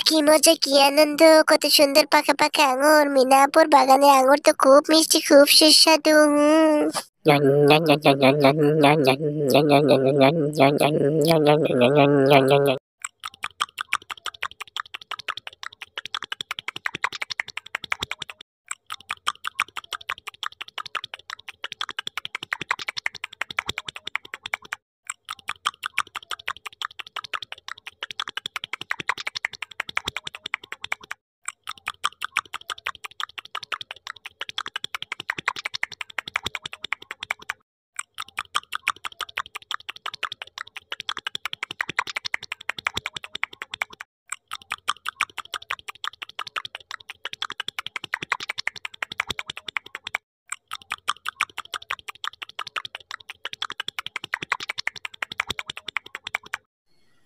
কি মজা, কি আনন্দ! কত সুন্দর পাকা পাকা আঙুর! মিনাপুর বাগানের আঙুর তো খুব মিষ্টি, খুব সুস্বাদু।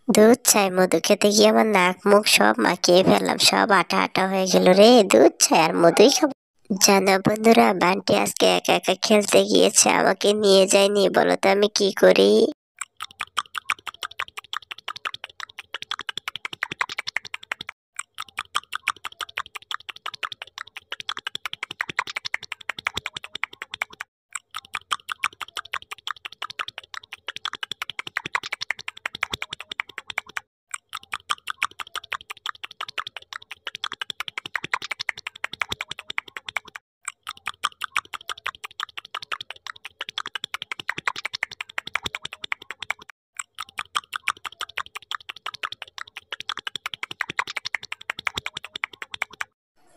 দুধ চাই, মধু খেতে গিয়ে আমার নাক মুখ সব মাখিয়ে ফেললাম, সব আঠা আঠা হয়ে গেল রে। দুধ চাই আর মধুই খাবো। জানো বন্ধুরা, বান্টি আজকে একা একা খেলতে গিয়েছে, আমাকে নিয়ে যায়নি। বলো তো আমি কি করি?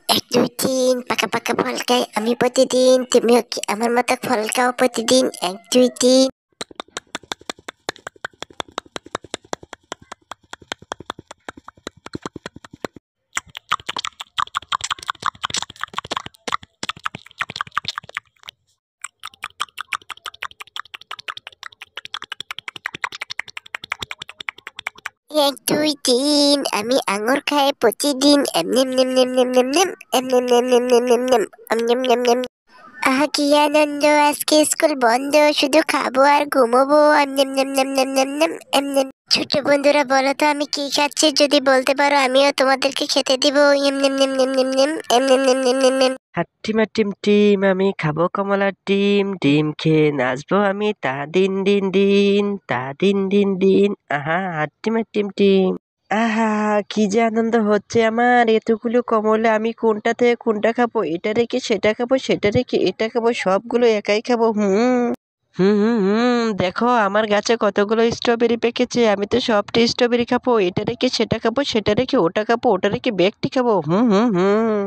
এক দুই তিন, পাকা পাকা ফল খাই আমি প্রতিদিন, তুমিও কি আমার মতো ফল খাও প্রতিদিন? এক দুই তিন। এক দুই তিন, আমি আঙুর খাই প্রতিদিন। এম নেম নেম নেম নেম নেম নেম, এম নেম নেম নেম নেম নেম নেম, নেম নেম নেম। আহা কি আনন্দ! আজকে স্কুল বন্ধ, শুধু খাবো আর ঘুমোবো। এম নেম নেম নেম নেম নেম নেম, এম নেম। ছোট বন্ধুরা বলো তো আমি কি খাচ্ছি? যদি বলতে পারো আমিও তোমাদেরকে খেতে দিব। এম নেম নেম নেম নেম নেম, এম নেম নেম নেম নেম নেম। হাট্টিমা টিম টিম, আমি খাবো কমলার ডিম, ডিম খেয়ে নাচবো আমি তা দিন দিন দিন, তা দিন দিন দিন। আহা হাট্টিমা টিম টিম। আহা কি যে আনন্দ হচ্ছে আমার! এতগুলো কমলা, আমি কোনটা থেকে কোনটা খাবো? এটা রেখে সেটা খাবো, সেটা রেখে এটা খাবো, সবগুলো একাই খাবো। হুম হুম হুম হুম, দেখো আমার গাছে কতগুলো স্ট্রবেরি পেকেছে, আমি তো সবটা স্ট্রবেরি খাবো। এটা রেখে সেটা খাবো, সেটা রেখে ওটা খাবো, ওটা রেখে বেগটি খাবো। হুম হুম হুম।